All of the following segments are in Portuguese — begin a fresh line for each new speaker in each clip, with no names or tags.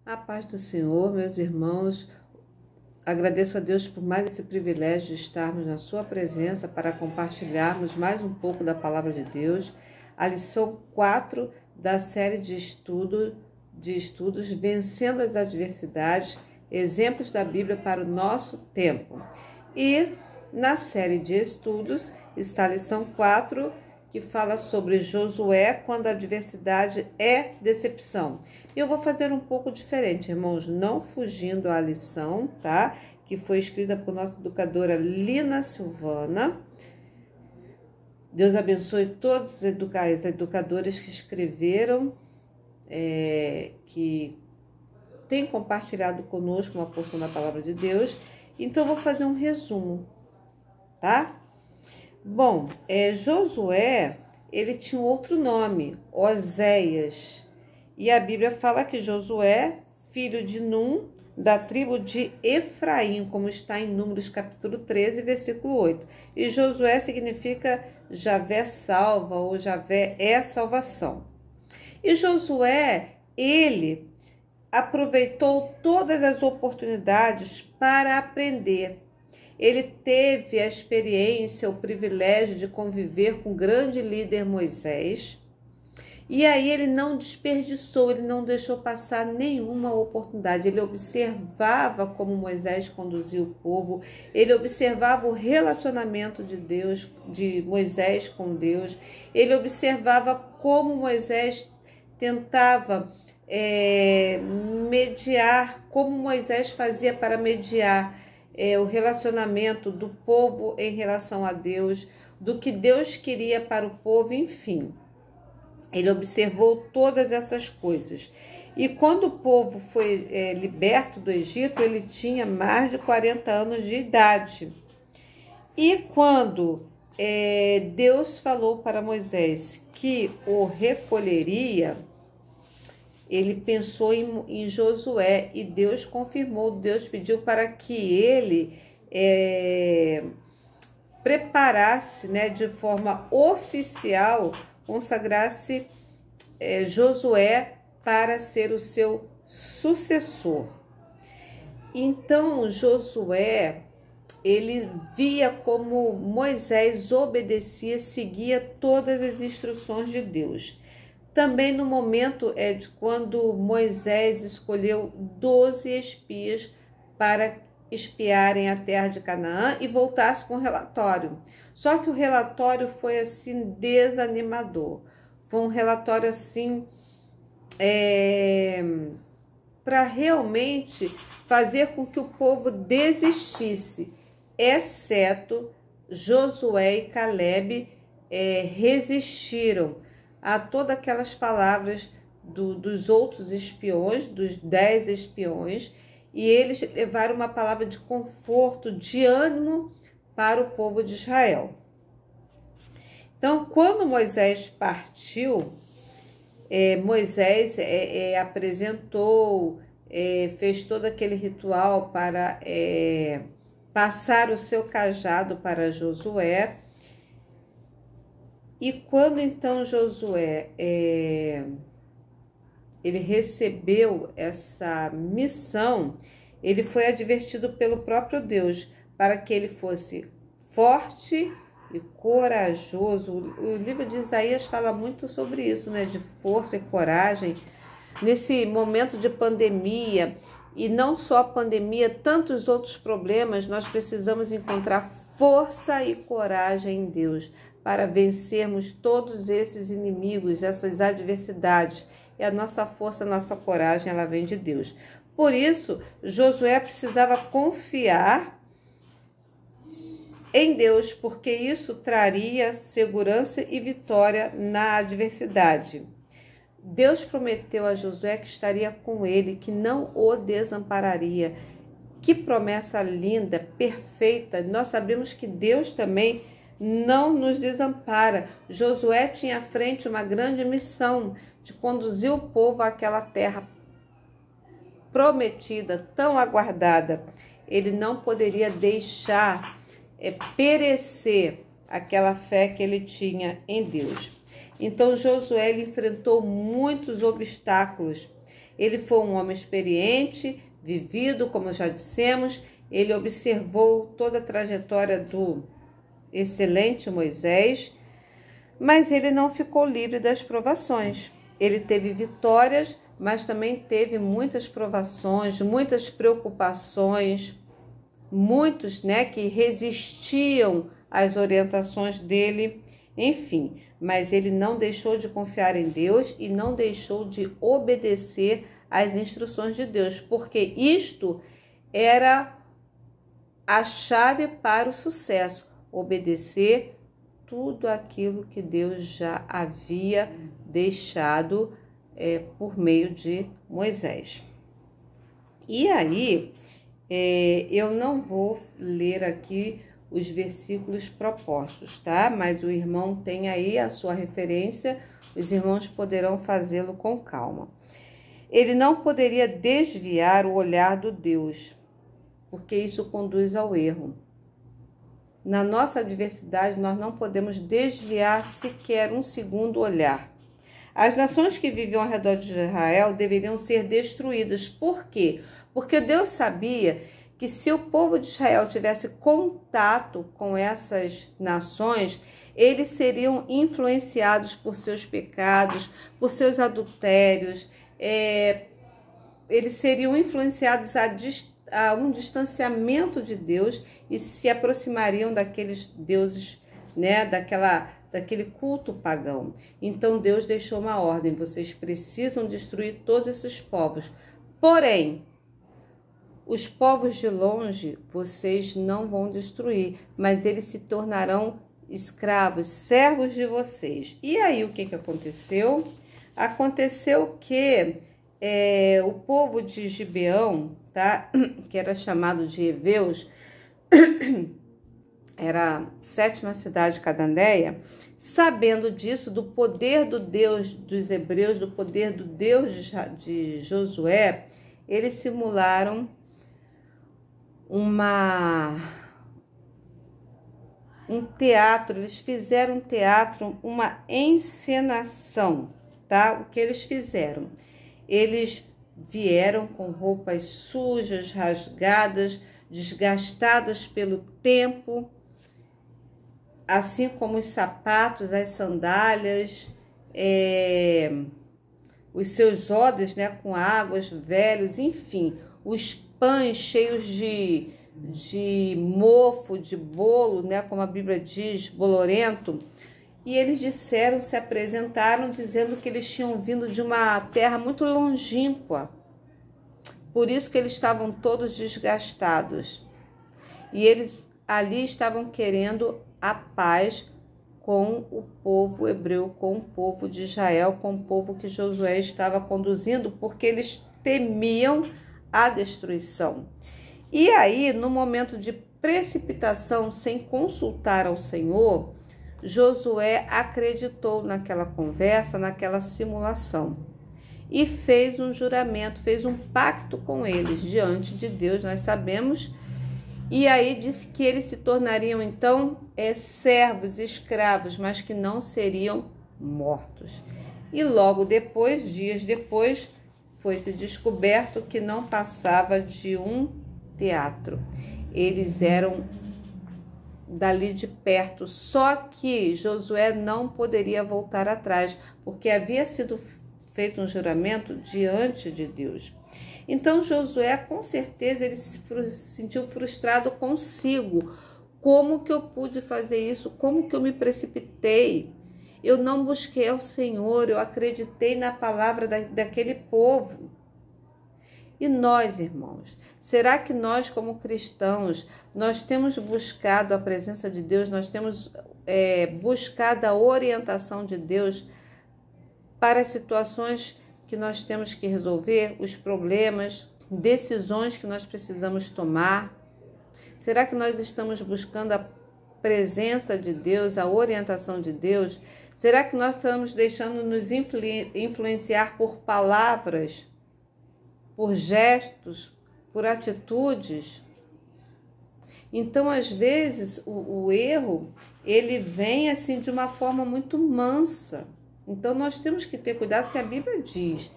A paz do Senhor, meus irmãos, agradeço a Deus por mais esse privilégio de estarmos na sua presença para compartilharmos mais um pouco da palavra de Deus. A lição 4 da série de estudos Vencendo as Adversidades, Exemplos da Bíblia para o Nosso Tempo. E na série de estudos está a lição 4, que fala sobre Josué quando a adversidade é decepção. Eu vou fazer um pouco diferente, irmãos, não fugindo à lição, tá? Que foi escrita por nossa educadora Lina Silvana. Deus abençoe todos os educadores que escreveram, que têm compartilhado conosco uma porção da palavra de Deus. Então, eu vou fazer um resumo, tá? Bom, Josué, ele tinha outro nome, Oséias. E a Bíblia fala que Josué, filho de Num, da tribo de Efraim, como está em Números capítulo 13, versículo 8. E Josué significa Javé salva, ou Javé é salvação. E Josué, ele aproveitou todas as oportunidades para aprender. Ele teve a experiência, o privilégio de conviver com o grande líder Moisés. E aí ele não desperdiçou, ele não deixou passar nenhuma oportunidade. Ele observava como Moisés conduzia o povo, ele observava o relacionamento de Moisés com Deus, ele observava como Moisés tentava mediar, como Moisés fazia para mediar o relacionamento do povo em relação a Deus, do que Deus queria para o povo, enfim. Ele observou todas essas coisas. E quando o povo foi liberto do Egito, ele tinha mais de 40 anos de idade. E quando Deus falou para Moisés que o recolheria, ele pensou em Josué e Deus confirmou, Deus pediu para que ele preparasse, de forma oficial, consagrasse Josué para ser o seu sucessor. Então, Josué, ele via como Moisés obedecia, seguia todas as instruções de Deus. Também no momento de quando Moisés escolheu 12 espias para espiarem a terra de Canaã e voltasse com um relatório. Só que o relatório foi assim desanimador. Foi um relatório assim para realmente fazer com que o povo desistisse, exceto Josué e Caleb resistiram a todas aquelas palavras dos outros espiões, dos 10 espiões, e eles levaram uma palavra de conforto, de ânimo para o povo de Israel. Então, quando Moisés partiu, Moisés apresentou, fez todo aquele ritual para passar o seu cajado para Josué. E quando então Josué ele recebeu essa missão, ele foi advertido pelo próprio Deus para que ele fosse forte e corajoso. O livro de Isaías fala muito sobre isso, de força e coragem. Nesse momento de pandemia, e não só a pandemia, tantos outros problemas, nós precisamos encontrar força e coragem em Deus para vencermos todos esses inimigos, essas adversidades. E a nossa força, a nossa coragem, ela vem de Deus. Por isso, Josué precisava confiar em Deus, porque isso traria segurança e vitória na adversidade. Deus prometeu a Josué que estaria com ele, que não o desampararia. Que promessa linda, perfeita. Nós sabemos que Deus também não nos desampara. Josué tinha à frente uma grande missão de conduzir o povo àquela terra prometida, tão aguardada. Ele não poderia deixar perecer aquela fé que ele tinha em Deus. Então Josué ele enfrentou muitos obstáculos Ele foi um homem experiente, vivido, como já dissemos. Ele observou toda a trajetória do excelente Moisés, mas ele não ficou livre das provações. Ele teve vitórias, mas também teve muitas provações, muitas preocupações, muitos, que resistiam às orientações dele, enfim. Mas ele não deixou de confiar em Deus e não deixou de obedecer às instruções de Deus, porque isto era a chave para o sucesso, obedecer tudo aquilo que Deus já havia deixado por meio de Moisés. E aí, eu não vou ler aqui os versículos propostos, tá? Mas o irmão tem aí a sua referência, os irmãos poderão fazê-lo com calma. Ele não poderia desviar o olhar do Deus, porque isso conduz ao erro. Na nossa adversidade, nós não podemos desviar sequer um segundo o olhar. As nações que viviam ao redor de Israel deveriam ser destruídas. Por quê? Porque Deus sabia que se o povo de Israel tivesse contato com essas nações, eles seriam influenciados por seus pecados, por seus adultérios, eles seriam influenciados a um distanciamento de Deus e se aproximariam daqueles deuses, daquele culto pagão. Então Deus deixou uma ordem: vocês precisam destruir todos esses povos. Porém, os povos de longe vocês não vão destruir, mas eles se tornarão escravos, servos de vocês. E aí o que aconteceu? Aconteceu que o povo de Gibeão, que era chamado de Eveus, era a 7ª cidade de Cananeia, sabendo disso, do poder do Deus dos hebreus, do poder do Deus de Josué, eles simularam um teatro, eles fizeram um teatro, uma encenação, tá? O que eles fizeram? Eles vieram com roupas sujas, rasgadas, desgastadas pelo tempo, assim como os sapatos, as sandálias, os seus odres, com águas, velhos, enfim, os pães cheios de mofo, de bolo, como a Bíblia diz, bolorento. E eles se apresentaram dizendo que eles tinham vindo de uma terra muito longínqua. Por isso que eles estavam todos desgastados. E eles ali estavam querendo a paz com o povo hebreu, com o povo de Israel, com o povo que Josué estava conduzindo, porque eles temiam a destruição. E aí, no momento de precipitação, sem consultar ao Senhor, Josué acreditou naquela conversa, naquela simulação, e fez um juramento, fez um pacto com eles diante de Deus, nós sabemos. E aí disse que eles se tornariam então servos, escravos, mas que não seriam mortos. E logo depois, dias depois, foi-se descoberto que não passava de um teatro. Eles eram dali de perto, só que Josué não poderia voltar atrás, porque havia sido feito um juramento diante de Deus. Então Josué, com certeza, ele se sentiu frustrado consigo. Como que eu pude fazer isso? Como que eu me precipitei? Eu não busquei ao Senhor, eu acreditei na palavra daquele povo. E nós, irmãos, será que nós, como cristãos, nós temos buscado a presença de Deus, nós temos buscado a orientação de Deus para as situações que nós temos que resolver, os problemas, decisões que nós precisamos tomar? Será que nós estamos buscando a presença de Deus, a orientação de Deus? Será que nós estamos deixando nos influenciar por palavras, por gestos, por atitudes? Então, às vezes, o erro, ele vem assim de uma forma muito mansa. Então, nós temos que ter cuidado, que a Bíblia diz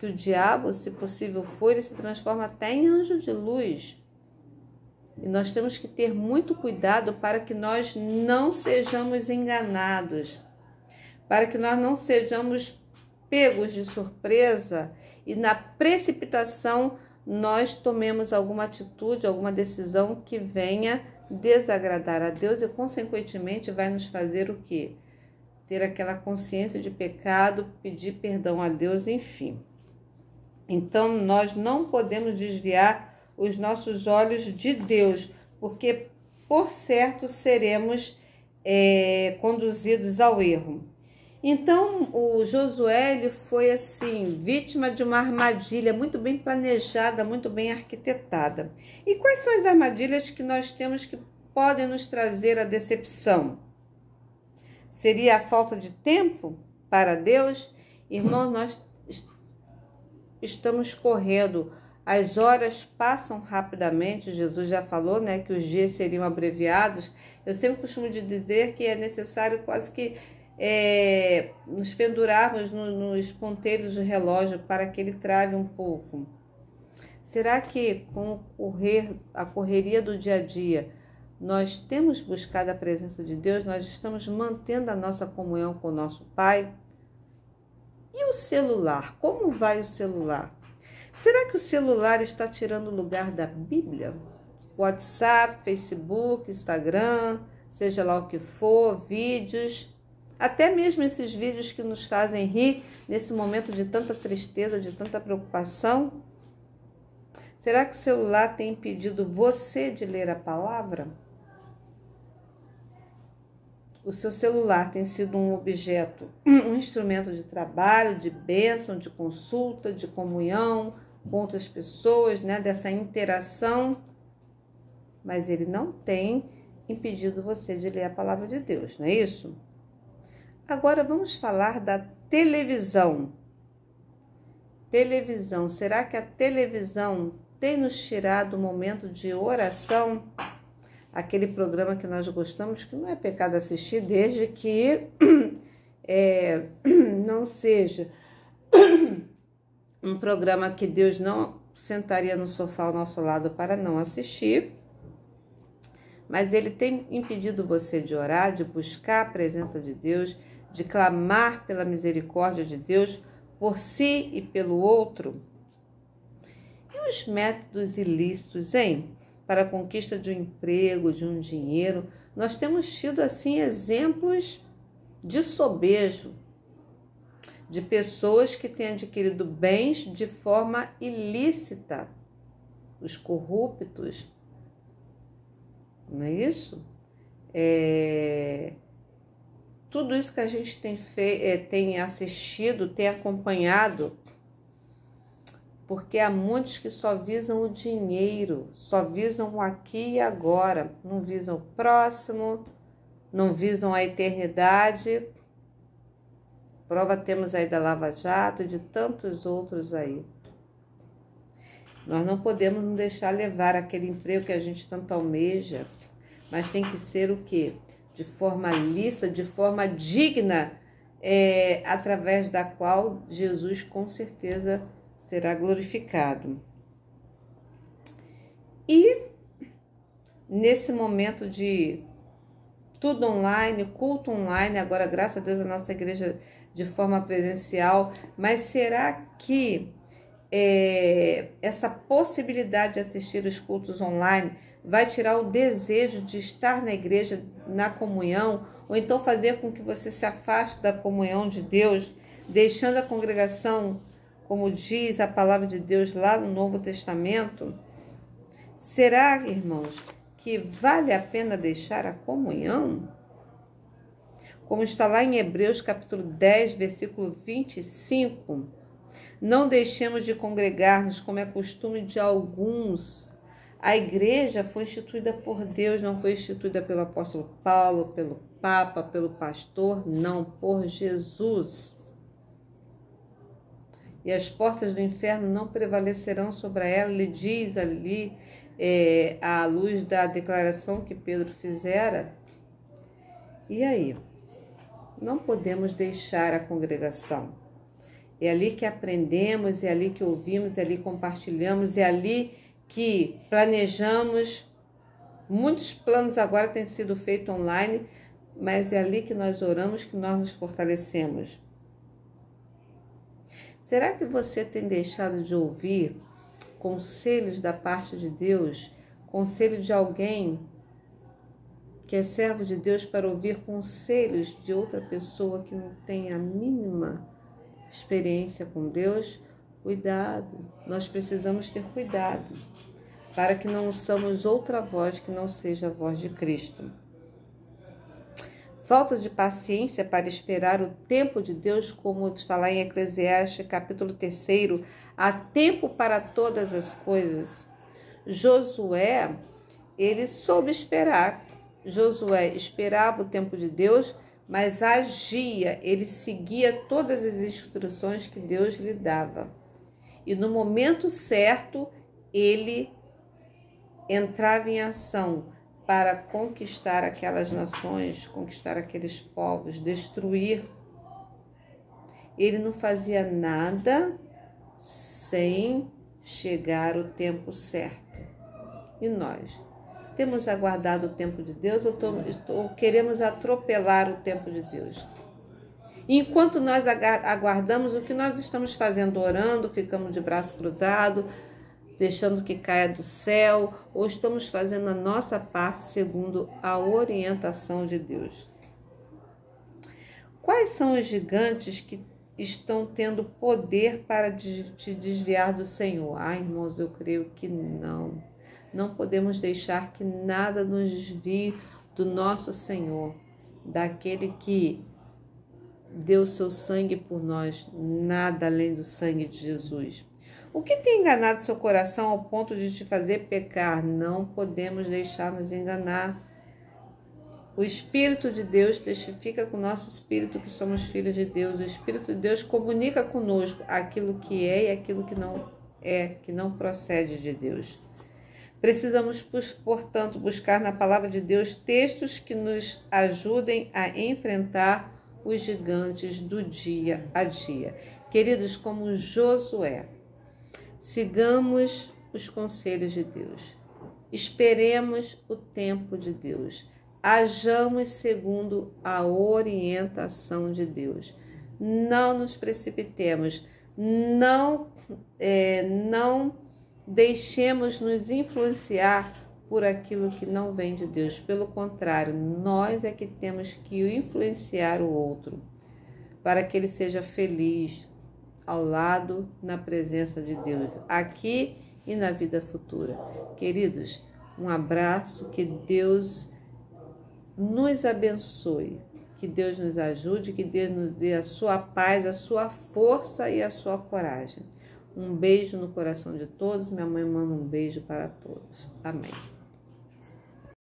que o diabo, se possível for, ele se transforma até em anjo de luz. E nós temos que ter muito cuidado para que nós não sejamos enganados, para que nós não sejamos pegos de surpresa e na precipitação nós tomemos alguma atitude, alguma decisão que venha desagradar a Deus e, consequentemente, vai nos fazer o quê? Ter aquela consciência de pecado, pedir perdão a Deus, enfim. Então, nós não podemos desviar os nossos olhos de Deus, porque, por certo, seremos conduzidos ao erro. Então, o Josué ele foi, assim, vítima de uma armadilha muito bem planejada, muito bem arquitetada. E quais são as armadilhas que nós temos que podem nos trazer a decepção? Seria a falta de tempo para Deus? Irmãos, nós estamos correndo, as horas passam rapidamente, Jesus já falou, né, que os dias seriam abreviados. Eu sempre costumo dizer que é necessário quase que nos pendurarmos nos ponteiros do relógio para que ele trave um pouco. Será que com a correria do dia a dia, nós temos buscado a presença de Deus? Nós estamos mantendo a nossa comunhão com o nosso Pai? E o celular? Como vai o celular? Será que o celular está tirando o lugar da Bíblia? WhatsApp, Facebook, Instagram, seja lá o que for, vídeos, até mesmo esses vídeos que nos fazem rir nesse momento de tanta tristeza, de tanta preocupação. Será que o celular tem impedido você de ler a palavra? O seu celular tem sido um objeto, um instrumento de trabalho, de bênção, de consulta, de comunhão com outras pessoas, né? Dessa interação, mas ele não tem impedido você de ler a palavra de Deus, não é isso? Agora vamos falar da televisão. Televisão, será que a televisão tem nos tirado o momento de oração? Aquele programa que nós gostamos, que não é pecado assistir, desde que não seja um programa que Deus não sentaria no sofá ao nosso lado para não assistir. Mas ele tem impedido você de orar, de buscar a presença de Deus, de clamar pela misericórdia de Deus por si e pelo outro? E os métodos ilícitos, hein? Para a conquista de um emprego, de um dinheiro, nós temos tido, assim, exemplos de sobejo, de pessoas que têm adquirido bens de forma ilícita, os corruptos, não é isso? Tudo isso que a gente tem assistido, tem acompanhado, porque há muitos que só visam o dinheiro, só visam o aqui e agora, não visam o próximo, não visam a eternidade. Prova temos aí da Lava Jato e de tantos outros aí. Nós não podemos nos deixar levar aquele emprego que a gente tanto almeja, mas tem que ser o quê? De forma lícita, de forma digna, através da qual Jesus com certeza será glorificado. E nesse momento de tudo online, culto online, agora graças a Deus a nossa igreja de forma presencial, mas será que essa possibilidade de assistir os cultos online vai tirar o desejo de estar na igreja, na comunhão, ou então fazer com que você se afaste da comunhão de Deus, deixando a congregação, como diz a palavra de Deus lá no Novo Testamento? Será, irmãos, que vale a pena deixar a comunhão? Como está lá em Hebreus capítulo 10, versículo 25, não deixemos de congregar-nos como é costume de alguns. A igreja foi instituída por Deus, não foi instituída pelo apóstolo Paulo, pelo Papa, pelo pastor, não, por Jesus. E as portas do inferno não prevalecerão sobre ela, ele diz ali, à luz da declaração que Pedro fizera. E aí? Não podemos deixar a congregação. É ali que aprendemos, é ali que ouvimos, é ali que compartilhamos, é ali que planejamos. Muitos planos agora têm sido feitos online, mas é ali que nós oramos, que nós nos fortalecemos. Será que você tem deixado de ouvir conselhos da parte de Deus? Conselho de alguém que é servo de Deus para ouvir conselhos de outra pessoa que não tem a mínima experiência com Deus? Cuidado, nós precisamos ter cuidado para que não ouçamos outra voz que não seja a voz de Cristo. Falta de paciência para esperar o tempo de Deus, como está lá em Eclesiastes, capítulo 3, há tempo para todas as coisas. Josué, ele soube esperar. Josué esperava o tempo de Deus, mas agia, ele seguia todas as instruções que Deus lhe dava. E no momento certo, ele entrava em ação para conquistar aquelas nações, conquistar aqueles povos, destruir. Ele não fazia nada sem chegar o tempo certo. E nós? Temos aguardado o tempo de Deus ou queremos atropelar o tempo de Deus? Enquanto nós aguardamos, o que nós estamos fazendo? Orando, ficamos de braço cruzado, deixando que caia do céu, ou estamos fazendo a nossa parte segundo a orientação de Deus? Quais são os gigantes que estão tendo poder para te desviar do Senhor? Irmãos, eu creio que não. Não podemos deixar que nada nos desvie do nosso Senhor, daquele que deu seu sangue por nós, nada além do sangue de Jesus. O que tem enganado seu coração ao ponto de te fazer pecar? Não podemos deixar nos enganar. O Espírito de Deus testifica com o nosso espírito que somos filhos de Deus. O Espírito de Deus comunica conosco aquilo que é e aquilo que não é, que não procede de Deus. Precisamos, portanto, buscar na palavra de Deus textos que nos ajudem a enfrentar os gigantes do dia a dia. Queridos, como Josué, sigamos os conselhos de Deus. Esperemos o tempo de Deus. Hajamos segundo a orientação de Deus. Não nos precipitemos. Não deixemos nos influenciar por aquilo que não vem de Deus. Pelo contrário, nós é que temos que influenciar o outro para que ele seja feliz ao lado, na presença de Deus, aqui e na vida futura. Queridos, um abraço, que Deus nos abençoe, que Deus nos ajude, que Deus nos dê a sua paz, a sua força e a sua coragem. Um beijo no coração de todos. Minha mãe manda um beijo para todos. Amém.